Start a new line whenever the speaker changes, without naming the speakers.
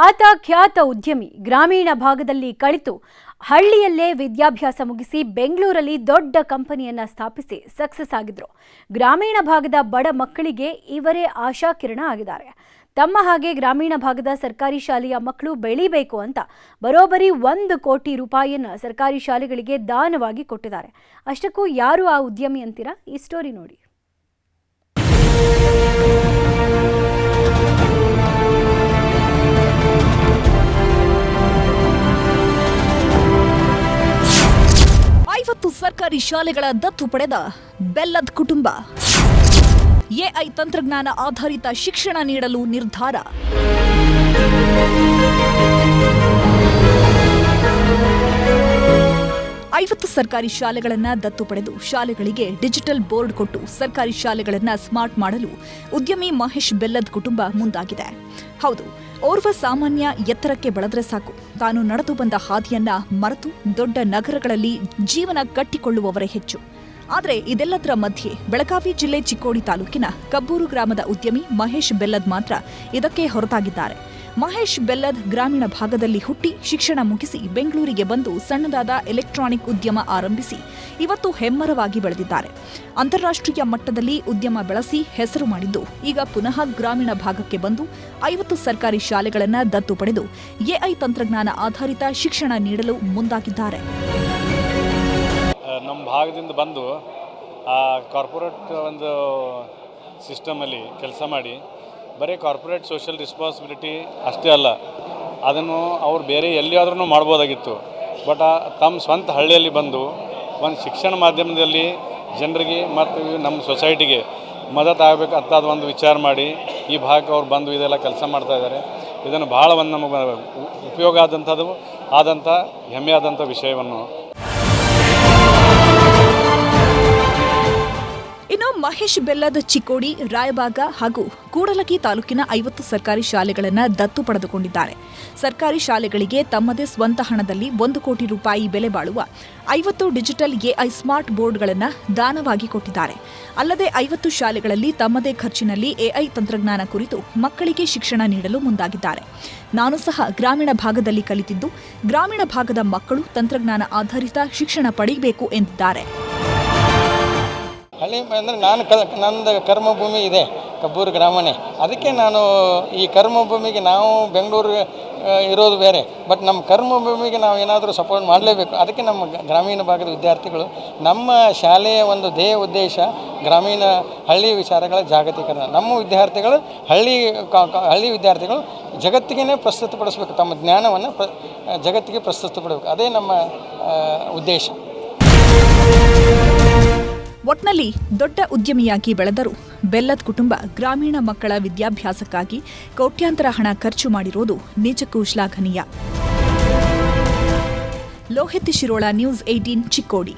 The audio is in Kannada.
ಆತ ಖ್ಯಾತ ಉದ್ಯಮಿ. ಗ್ರಾಮೀಣ ಭಾಗದಲ್ಲಿ ಕಳಿತು ಹಳ್ಳಿಯಲ್ಲೇ ವಿದ್ಯಾಭ್ಯಾಸ ಮುಗಿಸಿ ಬೆಂಗಳೂರಲ್ಲಿ ದೊಡ್ಡ ಕಂಪನಿಯನ್ನ ಸ್ಥಾಪಿಸಿ ಸಕ್ಸಸ್ ಆಗಿದ್ರು. ಗ್ರಾಮೀಣ ಭಾಗದ ಬಡ ಮಕ್ಕಳಿಗೆ ಇವರೇ ಆಶಾಕಿರಣ ಆಗಿದ್ದಾರೆ. ತಮ್ಮ ಹಾಗೆ ಗ್ರಾಮೀಣ ಭಾಗದ ಸರ್ಕಾರಿ ಶಾಲೆಯ ಮಕ್ಕಳು ಬೆಳಿಬೇಕು ಅಂತ ಬರೋಬ್ಬರಿ 1 ಕೋಟಿ ರೂಪಾಯಿಯನ್ನ ಸರ್ಕಾರಿ ಶಾಲೆಗಳಿಗೆ ದಾನವಾಗಿ ಕೊಟ್ಟಿದ್ದಾರೆ. ಅಷ್ಟಕ್ಕೂ ಯಾರು ಆ ಉದ್ಯಮಿ ಅಂತೀರಾ? ಈ ಸ್ಟೋರಿ ನೋಡಿ.
ಸರ್ಕಾರಿ ಶಾಲೆಗಳ ದತ್ತು ಪಡೆದ ಬೆಲ್ಲದ್ ಕುಟುಂಬ. ಎಐ ತಂತ್ರಜ್ಞಾನ ಆಧಾರಿತ ಶಿಕ್ಷಣ ನೀಡಲು ನಿರ್ಧಾರ. ಸರ್ಕಾರಿ ಶಾಲೆಗಳನ್ನು ದತ್ತು ಪಡೆದು ಶಾಲೆಗಳಿಗೆ ಡಿಜಿಟಲ್ ಬೋರ್ಡ್ ಕೊಟ್ಟು ಸರ್ಕಾರಿ ಶಾಲೆಗಳನ್ನು ಸ್ಮಾರ್ಟ್ ಮಾಡಲು ಉದ್ಯಮಿ ಮಹೇಶ್ ಬೆಲ್ಲದ್ ಕುಟುಂಬ ಮುಂದಾಗಿದೆ. ಹೌದು, ಓರ್ವ ಸಾಮಾನ್ಯ ಎತ್ತರಕ್ಕೆ ಬೆಳೆದ್ರೆ ಸಾಕು, ತಾನು ನಡೆದು ಬಂದ ಹಾದಿಯನ್ನ ಮರೆತು ದೊಡ್ಡ ನಗರಗಳಲ್ಲಿ ಜೀವನ ಕಟ್ಟಿಕೊಳ್ಳುವವರೇ ಹೆಚ್ಚು. ಆದರೆ ಇದೆಲ್ಲದರ ಮಧ್ಯೆ ಬೆಳಗಾವಿ ಜಿಲ್ಲೆ ಚಿಕ್ಕೋಡಿ ತಾಲೂಕಿನ ಕಬ್ಬೂರು ಗ್ರಾಮದ ಉದ್ಯಮಿ ಮಹೇಶ್ ಬೆಲ್ಲದ್ ಮಾತ್ರ ಇದಕ್ಕೆ ಹೊರತಾಗಿದ್ದಾರೆ. ಮಹೇಶ್ ಬೆಲ್ಲದ್ ಗ್ರಾಮೀಣ ಭಾಗದಲ್ಲಿ ಹುಟ್ಟಿ ಶಿಕ್ಷಣ ಮುಗಿಸಿ ಬೆಂಗಳೂರಿಗೆ ಬಂದು ಸಣ್ಣದಾದ ಎಲೆಕ್ಟ್ರಾನಿಕ್ ಉದ್ಯಮ ಆರಂಭಿಸಿ ಇವತ್ತು ಹೆಮ್ಮರವಾಗಿ ಬೆಳೆದಿದ್ದಾರೆ. ಅಂತಾರಾಷ್ಟ್ರೀಯ ಮಟ್ಟದಲ್ಲಿ ಉದ್ಯಮ ಬೆಳೆಸಿ ಹೆಸರು ಮಾಡಿದ್ದು ಈಗ ಪುನಃ ಗ್ರಾಮೀಣ ಭಾಗಕ್ಕೆ ಬಂದು 50 ಸರ್ಕಾರಿ ಶಾಲೆಗಳನ್ನು ದತ್ತು ಪಡೆದು ಎಐ ತಂತ್ರಜ್ಞಾನ ಆಧಾರಿತ ಶಿಕ್ಷಣ ನೀಡಲು ಮುಂದಾಗಿದ್ದಾರೆ.
ನಮ್ಮ ಭಾಗದಿಂದ ಬಂದು ಆ ಕಾರ್ಪೊರೇಟ್ ಒಂದು ಸಿಸ್ಟಮಲ್ಲಿ ಕೆಲಸ ಮಾಡಿ ಬರೀ ಕಾರ್ಪೊರೇಟ್ ಸೋಷಿಯಲ್ ರೆಸ್ಪಾನ್ಸಿಬಿಲಿಟಿ ಅಷ್ಟೇ ಅಲ್ಲ, ಅದನ್ನು ಅವ್ರು ಬೇರೆ ಎಲ್ಲಿಯಾದ್ರೂ ಮಾಡ್ಬೋದಾಗಿತ್ತು. ಬಟ್ ತಮ್ಮ ಸ್ವಂತ ಹಳ್ಳಿಯಲ್ಲಿ ಬಂದು ಒಂದು ಶಿಕ್ಷಣ ಮಾಧ್ಯಮದಲ್ಲಿ ಜನರಿಗೆ ಮತ್ತು ನಮ್ಮ ಸೊಸೈಟಿಗೆ ಮದತ್ ಆಗಬೇಕು ಅಂತ ಒಂದು ವಿಚಾರ ಮಾಡಿ ಈ ಭಾಗಕ್ಕೆ ಅವ್ರು ಬಂದು ಇದೆಲ್ಲ ಕೆಲಸ ಮಾಡ್ತಾಯಿದ್ದಾರೆ. ಇದನ್ನು ಭಾಳ ಒಂದು ನಮಗೆ ಉಪಯೋಗ ಆದಂಥ ಹೆಮ್ಮೆಯಾದಂಥ ವಿಷಯವನ್ನು.
ಇನ್ನು ಮಹೇಶ್ ಬೆಲ್ಲದ್ ಚಿಕ್ಕೋಡಿ, ರಾಯಬಾಗ ಹಾಗೂ ಕೂಡಲಗಿ ತಾಲೂಕಿನ 50 ಸರ್ಕಾರಿ ಶಾಲೆಗಳನ್ನು ದತ್ತು ಪಡೆದುಕೊಂಡಿದ್ದಾರೆ. ಸರ್ಕಾರಿ ಶಾಲೆಗಳಿಗೆ ತಮ್ಮದೇ ಸ್ವಂತ ಹಣದಲ್ಲಿ 1 ಕೋಟಿ ರೂಪಾಯಿ ಬೆಲೆ ಬಾಳುವ 50 ಡಿಜಿಟಲ್ ಎಐ ಸ್ಮಾರ್ಟ್ ಬೋರ್ಡ್ಗಳನ್ನು ದಾನವಾಗಿ ಕೊಟ್ಟಿದ್ದಾರೆ. ಅಲ್ಲದೆ 50 ಶಾಲೆಗಳಲ್ಲಿ ತಮ್ಮದೇ ಖರ್ಚಿನಲ್ಲಿ ಎಐ ತಂತ್ರಜ್ಞಾನ ಕುರಿತು ಮಕ್ಕಳಿಗೆ ಶಿಕ್ಷಣ ನೀಡಲು ಮುಂದಾಗಿದ್ದಾರೆ. ನಾನು ಸಹ ಗ್ರಾಮೀಣ ಭಾಗದಲ್ಲಿ ಕಲಿತಿದ್ದು ಗ್ರಾಮೀಣ ಭಾಗದ ಮಕ್ಕಳು ತಂತ್ರಜ್ಞಾನ ಆಧಾರಿತ ಶಿಕ್ಷಣ ಪಡೆಯಬೇಕು ಎಂದಿದ್ದಾರೆ.
ಹಳ್ಳಿ ಅಂದರೆ ನಂದು ಕರ್ಮಭೂಮಿ ಇದೆ, ಕಬ್ಬೂರು ಗ್ರಾಮನೇ. ಅದಕ್ಕೆ ನಾನು ಈ ಕರ್ಮಭೂಮಿಗೆ ನಾವು ಬೆಂಗಳೂರು ಇರೋದು ಬೇರೆ, ಬಟ್ ನಮ್ಮ ಕರ್ಮಭೂಮಿಗೆ ನಾವು ಏನಾದರೂ ಸಪೋರ್ಟ್ ಮಾಡಲೇಬೇಕು. ಅದಕ್ಕೆ ನಮ್ಮ ಗ್ರಾಮೀಣ ಭಾಗದ ವಿದ್ಯಾರ್ಥಿಗಳು, ನಮ್ಮ ಶಾಲೆಯ ಒಂದು ಧ್ಯೇಯ ಉದ್ದೇಶ ಗ್ರಾಮೀಣ ಹಳ್ಳಿ ವಿಚಾರಗಳ ಜಾಗತೀಕರಣ. ನಮ್ಮ ವಿದ್ಯಾರ್ಥಿಗಳು ಹಳ್ಳಿ ವಿದ್ಯಾರ್ಥಿಗಳು ಜಗತ್ತಿಗೆ ಪ್ರಸ್ತುತಪಡಿಸಬೇಕು, ತಮ್ಮ ಜ್ಞಾನವನ್ನು ಜಗತ್ತಿಗೆ ಪ್ರಸ್ತುತಪಡಬೇಕು. ಅದೇ ನಮ್ಮ ಉದ್ದೇಶ.
ಒಟ್ನಲ್ಲಿ ದೊಡ್ಡ ಉದ್ಯಮಿಯಾಗಿ ಬೆಳೆದರೂ ಬೆಲ್ಲದ್ ಕುಟುಂಬ ಗ್ರಾಮೀಣ ಮಕ್ಕಳ ವಿದ್ಯಾಭ್ಯಾಸಕ್ಕಾಗಿ ಕೋಟ್ಯಾಂತರ ಹಣ ಖರ್ಚು ಮಾಡಿರುವುದು ನಿಜಕ್ಕೂ ಶ್ಲಾಘನೀಯ. ಲೋಹಿತ್ ಶಿರೋಳ, ನ್ಯೂಸ್ 18 ಚಿಕ್ಕೋಡಿ.